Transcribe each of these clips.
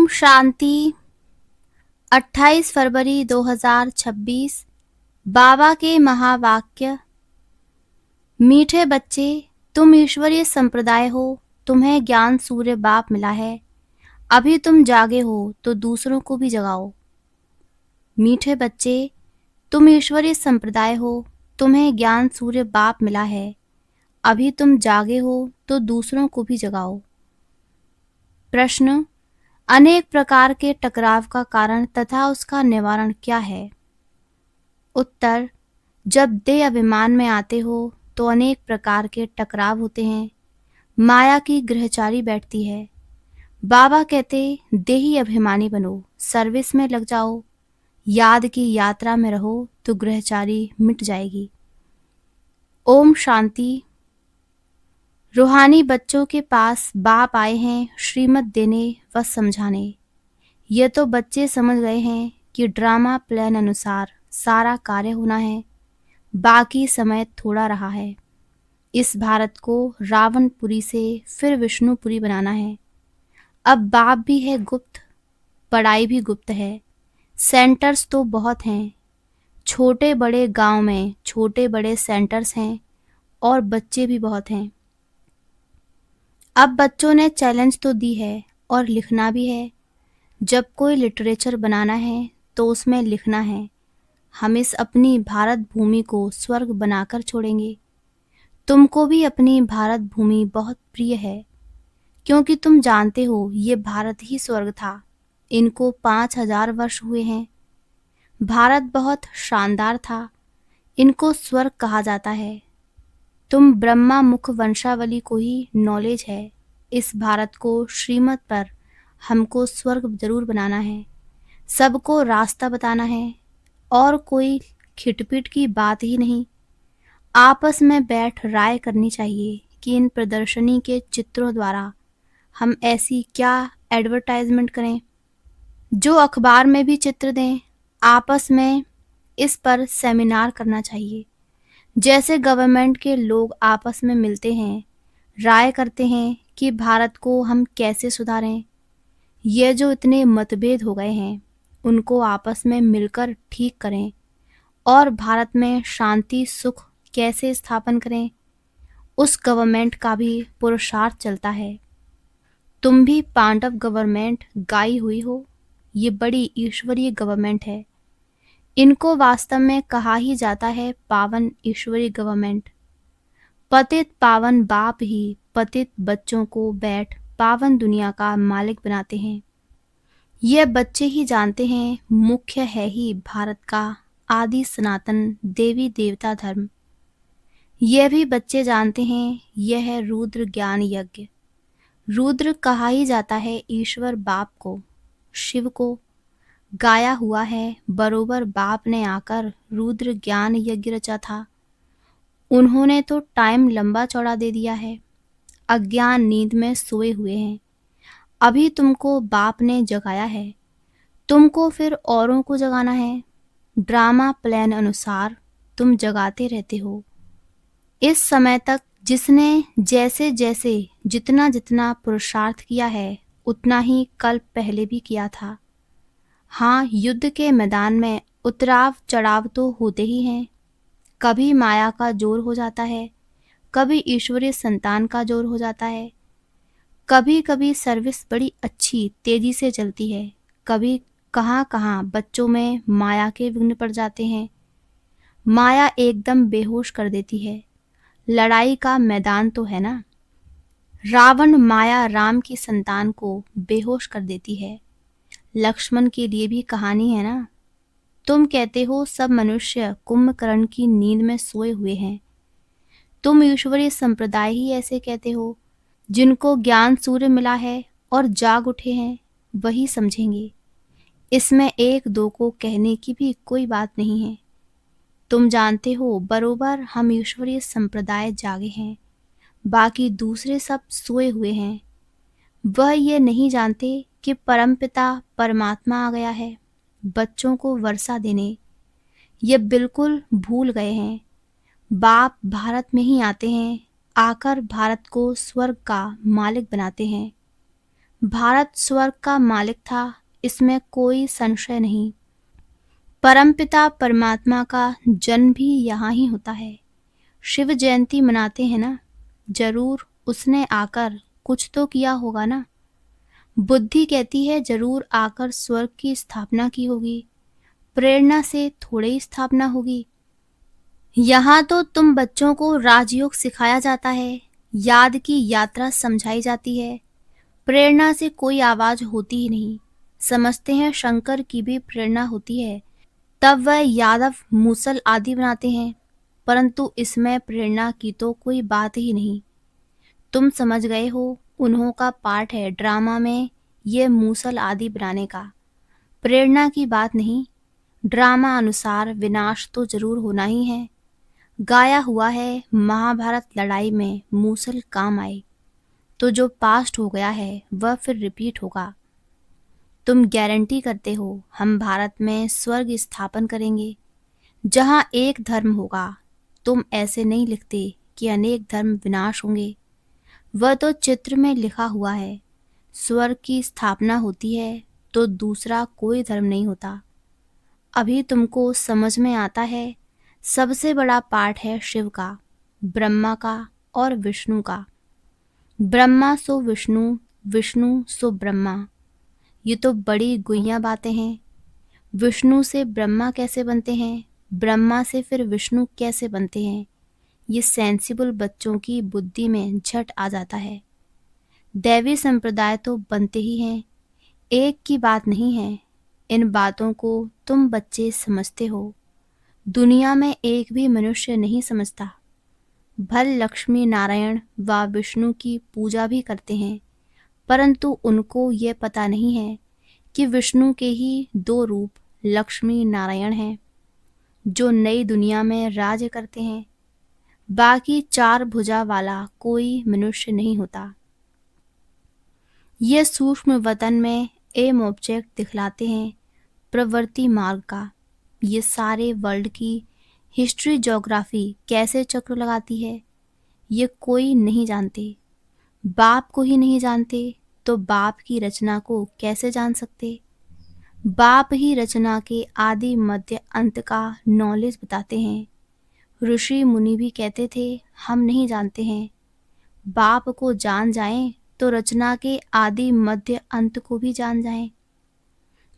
ओम शांति। 28 फरवरी 2026। बाबा के महावाक्य। मीठे बच्चे, तुम ईश्वरीय संप्रदाय हो। तुम्हें ज्ञान सूर्य बाप मिला है। अभी तुम जागे हो तो दूसरों को भी जगाओ। मीठे बच्चे, तुम ईश्वरीय संप्रदाय हो। तुम्हें ज्ञान सूर्य बाप मिला है। अभी तुम जागे हो तो दूसरों को भी जगाओ। प्रश्न: अनेक प्रकार के टकराव का कारण तथा उसका निवारण क्या है? उत्तर: जब देह अभिमान में आते हो तो अनेक प्रकार के टकराव होते हैं। माया की गृहचारी बैठती है। बाबा कहते, देही अभिमानी बनो, सर्विस में लग जाओ, याद की यात्रा में रहो तो गृहचारी मिट जाएगी। ओम शांति। रूहानी बच्चों के पास बाप आए हैं श्रीमत देने व समझाने। ये तो बच्चे समझ गए हैं कि ड्रामा प्लान अनुसार सारा कार्य होना है। बाकी समय थोड़ा रहा है। इस भारत को रावणपुरी से फिर विष्णुपुरी बनाना है। अब बाप भी है गुप्त, पढ़ाई भी गुप्त है। सेंटर्स तो बहुत हैं। छोटे बड़े गांव में छोटे बड़े सेंटर्स हैं और बच्चे भी बहुत हैं। अब बच्चों ने चैलेंज तो दी है और लिखना भी है। जब कोई लिटरेचर बनाना है तो उसमें लिखना है, हम इस अपनी भारत भूमि को स्वर्ग बनाकर छोड़ेंगे। तुमको भी अपनी भारत भूमि बहुत प्रिय है, क्योंकि तुम जानते हो ये भारत ही स्वर्ग था। इनको 5000 वर्ष हुए हैं। भारत बहुत शानदार था। इनको स्वर्ग कहा जाता है। तुम ब्रह्मा मुख वंशावली को ही नॉलेज है। इस भारत को श्रीमत पर हमको स्वर्ग जरूर बनाना है। सबको रास्ता बताना है और कोई खिटपिट की बात ही नहीं। आपस में बैठ राय करनी चाहिए कि इन प्रदर्शनी के चित्रों द्वारा हम ऐसी क्या एडवर्टाइजमेंट करें जो अखबार में भी चित्र दें। आपस में इस पर सेमिनार करना चाहिए। जैसे गवर्नमेंट के लोग आपस में मिलते हैं, राय करते हैं कि भारत को हम कैसे सुधारें। ये जो इतने मतभेद हो गए हैं उनको आपस में मिलकर ठीक करें और भारत में शांति सुख कैसे स्थापन करें, उस गवर्नमेंट का भी पुरुषार्थ चलता है। तुम भी पांडव गवर्नमेंट गाई हुई हो। ये बड़ी ईश्वरीय गवर्नमेंट है। इनको वास्तव में कहा ही जाता है पावन ईश्वरीय गवर्नमेंट। पतित पावन बाप ही पतित बच्चों को बैठ पावन दुनिया का मालिक बनाते हैं। ये बच्चे ही जानते हैं मुख्य है ही भारत का आदि सनातन देवी देवता धर्म। यह भी बच्चे जानते हैं यह है रुद्र ज्ञान यज्ञ। रुद्र कहा ही जाता है ईश्वर बाप को, शिव को। गाया हुआ है बरोबर बाप ने आकर रुद्र ज्ञान यज्ञ रचा था। उन्होंने तो टाइम लंबा चौड़ा दे दिया है। अज्ञान नींद में सोए हुए हैं। अभी तुमको बाप ने जगाया है। तुमको फिर औरों को जगाना है। ड्रामा प्लान अनुसार तुम जगाते रहते हो। इस समय तक जिसने जैसे जैसे जितना जितना पुरुषार्थ किया है उतना ही कल पहले भी किया था। हाँ, युद्ध के मैदान में उतराव चढ़ाव तो होते ही हैं। कभी माया का जोर हो जाता है, कभी ईश्वरीय संतान का जोर हो जाता है। कभी कभी सर्विस बड़ी अच्छी तेजी से चलती है। कभी कहाँ कहाँ बच्चों में माया के विघ्न पड़ जाते हैं। माया एकदम बेहोश कर देती है। लड़ाई का मैदान तो है ना। रावण माया राम की संतान को बेहोश कर देती है। लक्ष्मण के लिए भी कहानी है ना। तुम कहते हो सब मनुष्य कुंभकर्ण की नींद में सोए हुए हैं। तुम ईश्वरीय संप्रदाय ही ऐसे कहते हो। जिनको ज्ञान सूर्य मिला है और जाग उठे हैं वही समझेंगे। इसमें एक दो को कहने की भी कोई बात नहीं है। तुम जानते हो बरोबर हम ईश्वरीय संप्रदाय जागे हैं, बाकी दूसरे सब सोए हुए हैं। वह ये नहीं जानते कि परमपिता परमात्मा आ गया है बच्चों को वर्षा देने। ये बिल्कुल भूल गए हैं। बाप भारत में ही आते हैं, आकर भारत को स्वर्ग का मालिक बनाते हैं। भारत स्वर्ग का मालिक था, इसमें कोई संशय नहीं। परमपिता परमात्मा का जन्म भी यहाँ ही होता है। शिव जयंती मनाते हैं ना, जरूर उसने आकर कुछ तो किया होगा ना। बुद्धि कहती है जरूर आकर स्वर्ग की स्थापना की होगी, प्रेरणा से थोड़े ही स्थापना होगी। यहाँ तो तुम बच्चों को राजयोग सिखाया जाता है, याद की यात्रा समझाई जाती है, प्रेरणा से कोई आवाज होती ही नहीं। समझते हैं शंकर की भी प्रेरणा होती है, तब वह यादव मूसल आदि बनाते हैं, परंतु इसमें प्रेरणा की तो कोई बात ही नहीं। तुम समझ गए हो, उन्हों का पार्ट है ड्रामा में ये मूसल आदि बनाने का, प्रेरणा की बात नहीं। ड्रामा अनुसार विनाश तो जरूर होना ही है। गाया हुआ है महाभारत लड़ाई में मूसल काम आए, तो जो पास्ट हो गया है वह फिर रिपीट होगा। तुम गारंटी करते हो हम भारत में स्वर्ग स्थापन करेंगे जहां एक धर्म होगा। तुम ऐसे नहीं लिखते कि अनेक धर्म विनाश होंगे, वह तो चित्र में लिखा हुआ है। स्वर्ग की स्थापना होती है तो दूसरा कोई धर्म नहीं होता। अभी तुमको समझ में आता है, सबसे बड़ा पार्ट है शिव का, ब्रह्मा का और विष्णु का। ब्रह्मा सो विष्णु, विष्णु सो ब्रह्मा। ये तो बड़ी गुइयां बातें हैं। विष्णु से ब्रह्मा कैसे बनते हैं, ब्रह्मा से फिर विष्णु कैसे बनते हैं, ये सेंसिबल बच्चों की बुद्धि में झट आ जाता है। दैवी संप्रदाय तो बनते ही हैं, एक की बात नहीं है। इन बातों को तुम बच्चे समझते हो, दुनिया में एक भी मनुष्य नहीं समझता। भल लक्ष्मी नारायण व विष्णु की पूजा भी करते हैं, परंतु उनको ये पता नहीं है कि विष्णु के ही दो रूप लक्ष्मी नारायण हैं, जो नई दुनिया में राज्य करते हैं। बाकी चार भुजा वाला कोई मनुष्य नहीं होता। ये सूक्ष्म वतन में एम ऑब्जेक्ट दिखलाते हैं प्रवृत्ति मार्ग का। ये सारे वर्ल्ड की हिस्ट्री ज्योग्राफी कैसे चक्र लगाती है, ये कोई नहीं जानते। बाप को ही नहीं जानते तो बाप की रचना को कैसे जान सकते। बाप ही रचना के आदि मध्य अंत का नॉलेज बताते हैं। ऋषि मुनि भी कहते थे हम नहीं जानते हैं। बाप को जान जाएं तो रचना के आदि मध्य अंत को भी जान जाएं।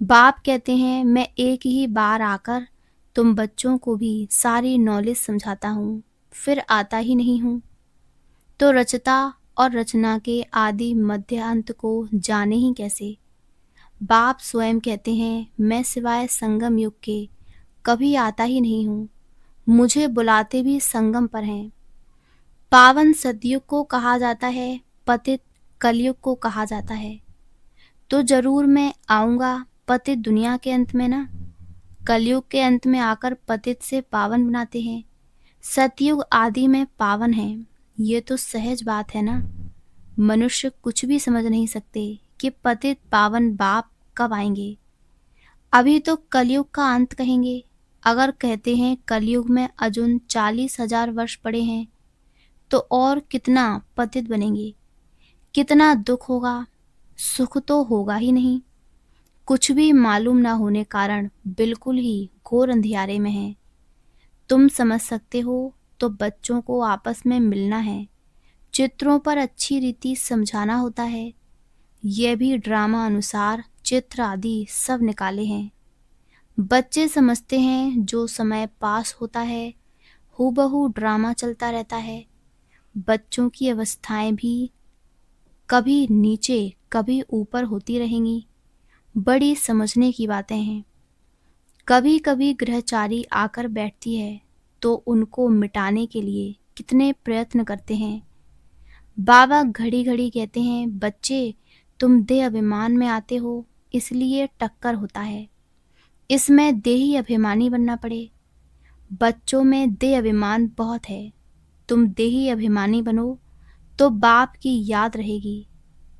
बाप कहते हैं मैं एक ही बार आकर तुम बच्चों को भी सारी नॉलेज समझाता हूँ, फिर आता ही नहीं हूँ, तो रचता और रचना के आदि मध्य अंत को जाने ही कैसे। बाप स्वयं कहते हैं मैं सिवाय संगम युग के कभी आता ही नहीं हूँ, मुझे बुलाते भी संगम पर हैं। पावन सतयुग को कहा जाता है, पतित कलयुग को कहा जाता है, तो जरूर मैं आऊँगा पतित दुनिया के अंत में ना। कलयुग के अंत में आकर पतित से पावन बनाते हैं, सतयुग आदि में पावन है। ये तो सहज बात है ना। मनुष्य कुछ भी समझ नहीं सकते कि पतित पावन बाप कब आएंगे। अभी तो कलयुग का अंत कहेंगे। अगर कहते हैं कलयुग में अजुन 40,000 वर्ष पड़े हैं, तो और कितना पतित बनेंगे, कितना दुख होगा। सुख तो होगा ही नहीं। कुछ भी मालूम ना होने कारण बिल्कुल ही घोर अंधियारे में है। तुम समझ सकते हो तो बच्चों को आपस में मिलना है, चित्रों पर अच्छी रीति समझाना होता है। यह भी ड्रामा अनुसार चित्र आदि सब निकाले हैं। बच्चे समझते हैं जो समय पास होता है हूबहू ड्रामा चलता रहता है। बच्चों की अवस्थाएं भी कभी नीचे कभी ऊपर होती रहेंगी। बड़ी समझने की बातें हैं। कभी कभी ग्रहचारी आकर बैठती है तो उनको मिटाने के लिए कितने प्रयत्न करते हैं। बाबा घड़ी घड़ी कहते हैं बच्चे तुम देह अभिमान में आते हो, इसलिए टक्कर होता है। इसमें देही अभिमानी बनना पड़े। बच्चों में देह अभिमान बहुत है। तुम देही अभिमानी बनो तो बाप की याद रहेगी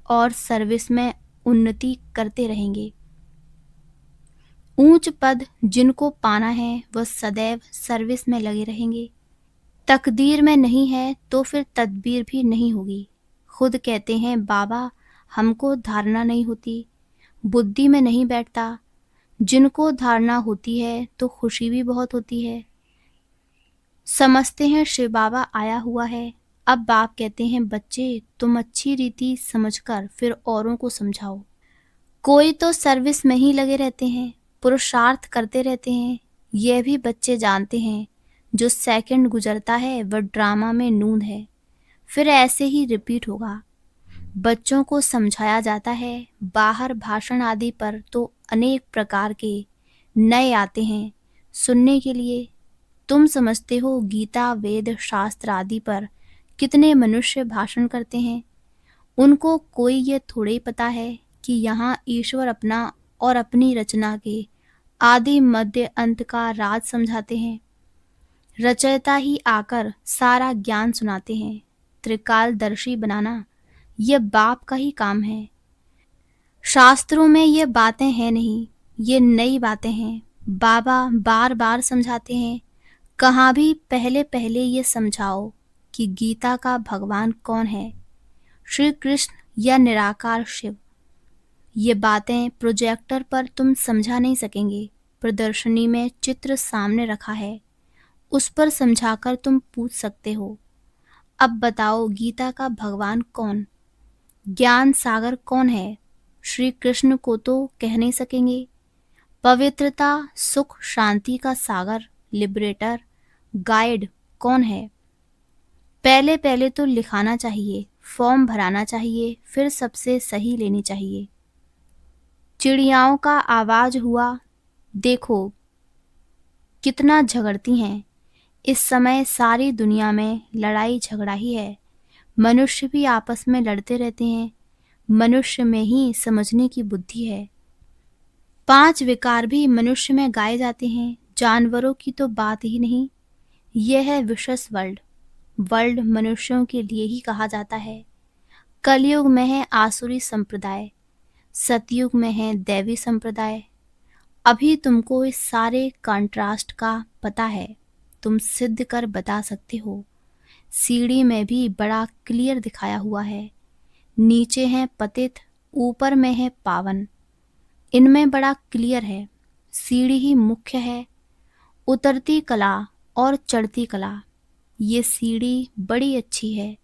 और सर्विस में उन्नति करते रहेंगे। ऊंच पद जिनको पाना है वह सदैव सर्विस में लगे रहेंगे। तकदीर में नहीं है तो फिर तदबीर भी नहीं होगी। खुद कहते हैं बाबा हमको धारणा नहीं होती, बुद्धि में नहीं बैठता। जिनको धारणा होती है तो खुशी भी बहुत होती है। समझते हैं शिव बाबा आया हुआ है। अब बाप कहते हैं, बच्चे तुम अच्छी रीति समझकर फिर औरों को समझाओ। कोई तो सर्विस में ही लगे रहते हैं, पुरुषार्थ करते रहते हैं। यह भी बच्चे जानते हैं, जो सेकंड गुजरता है वह ड्रामा में नूंद है। फिर ऐसे ही रिपीट होगा। बच्चों को समझाया जाता है। बाहर भाषण आदि पर तो अनेक प्रकार के नए आते हैं सुनने के लिए। तुम समझते हो गीता, वेद, शास्त्र आदि पर कितने मनुष्य भाषण करते हैं। उनको कोई ये थोड़े ही पता है कि यहाँ ईश्वर अपना और अपनी रचना के आदि मध्य अंत का राज समझाते हैं। रचयिता ही आकर सारा ज्ञान सुनाते हैं। त्रिकालदर्शी बनाना यह बाप का ही काम है। शास्त्रों में ये बातें हैं नहीं, ये नई बातें हैं। बाबा बार बार समझाते हैं। कहाँ भी पहले पहले ये समझाओ कि गीता का भगवान कौन है, श्री कृष्ण या निराकार शिव। ये बातें प्रोजेक्टर पर तुम समझा नहीं सकेंगे। प्रदर्शनी में चित्र सामने रखा है, उस पर समझाकर तुम पूछ सकते हो, अब बताओ गीता का भगवान कौन, ज्ञान सागर कौन है। श्री कृष्ण को तो कह नहीं सकेंगे। पवित्रता, सुख, शांति का सागर, लिबरेटर, गाइड कौन है। पहले पहले तो लिखाना चाहिए, फॉर्म भराना चाहिए, फिर सबसे सही लेनी चाहिए। चिड़ियाओं का आवाज हुआ, देखो कितना झगड़ती हैं। इस समय सारी दुनिया में लड़ाई झगड़ा ही है। मनुष्य भी आपस में लड़ते रहते हैं। मनुष्य में ही समझने की बुद्धि है। 5 विकार भी मनुष्य में गाए जाते हैं, जानवरों की तो बात ही नहीं। यह है विशेष वर्ल्ड। वर्ल्ड मनुष्यों के लिए ही कहा जाता है। कलयुग में है आसुरी संप्रदाय, सतयुग में है दैवी संप्रदाय। अभी तुमको इस सारे कंट्रास्ट का पता है, तुम सिद्ध कर बता सकते हो। सीढ़ी में भी बड़ा क्लियर दिखाया हुआ है। नीचे है पतित, ऊपर में है पावन। इनमें बड़ा क्लियर है। सीढ़ी ही मुख्य है, उतरती कला और चढ़ती कला। ये सीढ़ी बड़ी अच्छी है।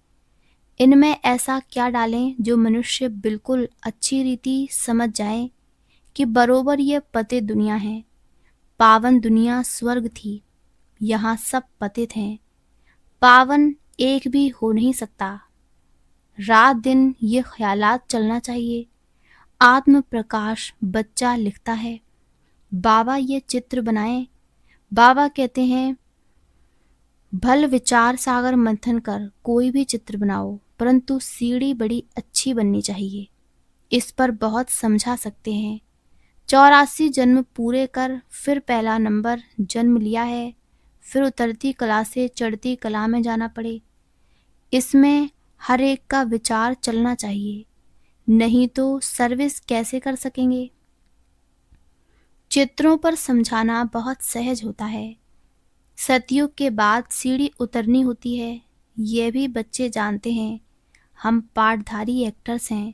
इनमें ऐसा क्या डालें जो मनुष्य बिल्कुल अच्छी रीति समझ जाए कि बरोबर ये पतित दुनिया है। पावन दुनिया स्वर्ग थी, यहाँ सब पतित हैं। पावन एक भी हो नहीं सकता। रात दिन ये ख्यालात चलना चाहिए। आत्म प्रकाश बच्चा लिखता है, बाबा ये चित्र बनाएं। बाबा कहते हैं, भल विचार सागर मंथन कर कोई भी चित्र बनाओ, परंतु सीढ़ी बड़ी अच्छी बननी चाहिए। इस पर बहुत समझा सकते हैं। 84 जन्म पूरे कर फिर पहला नंबर जन्म लिया है, फिर उतरती कला से चढ़ती कला में जाना पड़े। इसमें हर एक का विचार चलना चाहिए, नहीं तो सर्विस कैसे कर सकेंगे। चित्रों पर समझाना बहुत सहज होता है। सतयुग के बाद सीढ़ी उतरनी होती है, यह भी बच्चे जानते हैं। हम पाठधारी एक्टर्स हैं।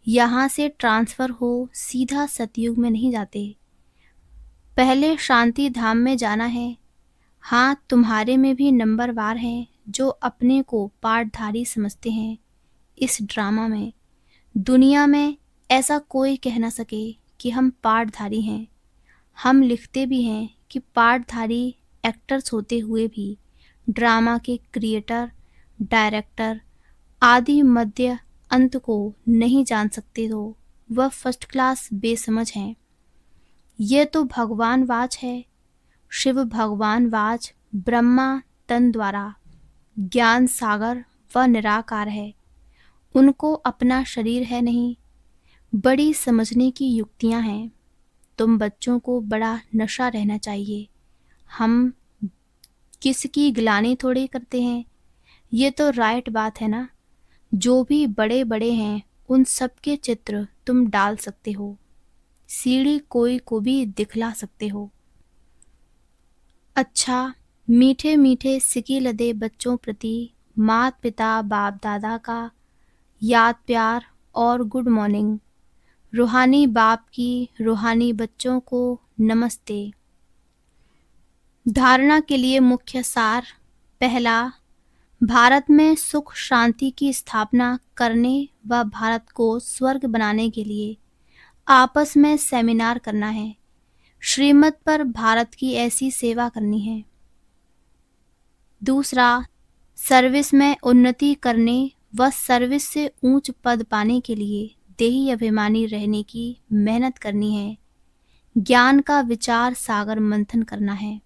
यहाँ से ट्रांसफ़र हो सीधा सतयुग में नहीं जाते, पहले शांति धाम में जाना है। हाँ, तुम्हारे में भी नंबरवार हैं जो अपने को पाठधारी समझते हैं। इस ड्रामा में, दुनिया में ऐसा कोई कह ना सके कि हम पाठधारी हैं। हम लिखते भी हैं कि पाठधारी एक्टर्स होते हुए भी ड्रामा के क्रिएटर, डायरेक्टर आदि मध्य अंत को नहीं जान सकते, तो वह फर्स्ट क्लास बेसमझ हैं। ये तो भगवान वाच है। शिव भगवान वाच ब्रह्मा तन द्वारा ज्ञान सागर व निराकार है। उनको अपना शरीर है नहीं। बड़ी समझने की युक्तियां हैं। तुम बच्चों को बड़ा नशा रहना चाहिए। हम किसकी गिलानी थोड़ी करते हैं। ये तो राइट बात है ना। जो भी बड़े बड़े हैं उन सब के चित्र तुम डाल सकते हो। सीढ़ी कोई को भी दिखला सकते हो। अच्छा, मीठे मीठे सिकी लदे बच्चों प्रति मात पिता बाप दादा का याद प्यार और गुड मॉर्निंग। रूहानी बाप की रूहानी बच्चों को नमस्ते। धारणा के लिए मुख्य सार। पहला, भारत में सुख शांति की स्थापना करने व भारत को स्वर्ग बनाने के लिए आपस में सेमिनार करना है। श्रीमत पर भारत की ऐसी सेवा करनी है। दूसरा, सर्विस में उन्नति करने व सर्विस से ऊंच पद पाने के लिए देही अभिमानी रहने की मेहनत करनी है। ज्ञान का विचार सागर मंथन करना है।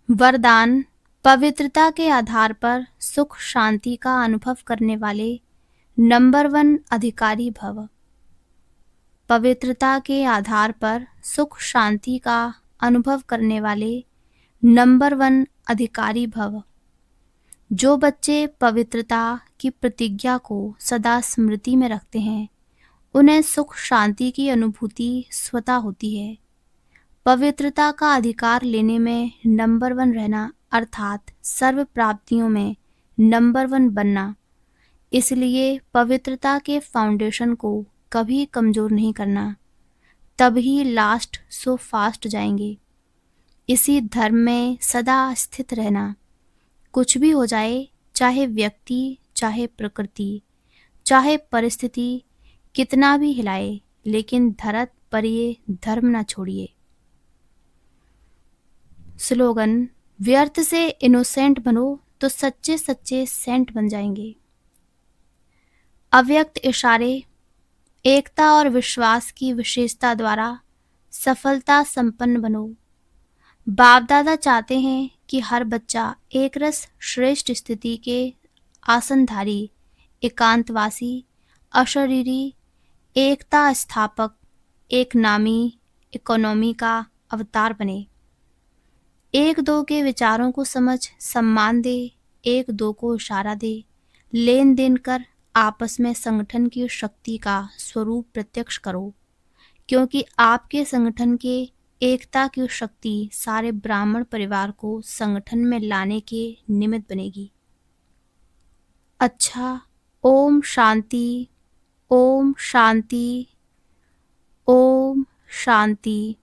वरदान, पवित्रता के आधार पर सुख शांति का अनुभव करने वाले नंबर 1 अधिकारी भव। पवित्रता के आधार पर सुख शांति का अनुभव करने वाले नंबर 1 अधिकारी भव। जो बच्चे पवित्रता की प्रतिज्ञा को सदा स्मृति में रखते हैं, उन्हें सुख शांति की अनुभूति स्वतः होती है। पवित्रता का अधिकार लेने में नंबर 1 रहना अर्थात सर्व प्राप्तियों में नंबर 1 बनना। इसलिए पवित्रता के फाउंडेशन को कभी कमजोर नहीं करना, तभी लास्ट सो फास्ट जाएंगे। इसी धर्म में सदा स्थित रहना। कुछ भी हो जाए, चाहे व्यक्ति, चाहे प्रकृति, चाहे परिस्थिति कितना भी हिलाए, लेकिन धरत पर ये धर्म न छोड़िए। स्लोगन, व्यर्थ से इनोसेंट बनो तो सच्चे सच्चे सेंट बन जाएंगे। अव्यक्त इशारे, एकता और विश्वास की विशेषता द्वारा सफलता संपन्न बनो। बाप दादा चाहते हैं कि हर बच्चा एक रस श्रेष्ठ स्थिति के आसनधारी, एकांतवासी, अशरीरी, एकता स्थापक, एक नामी इकोनॉमी का अवतार बने। एक दो के विचारों को समझ सम्मान दे, एक दो को इशारा दे, लेन देन कर आपस में संगठन की शक्ति का स्वरूप प्रत्यक्ष करो, क्योंकि आपके संगठन के एकता की शक्ति सारे ब्राह्मण परिवार को संगठन में लाने के निमित्त बनेगी। अच्छा, ओम शांति, ओम शांति, ओम शांति।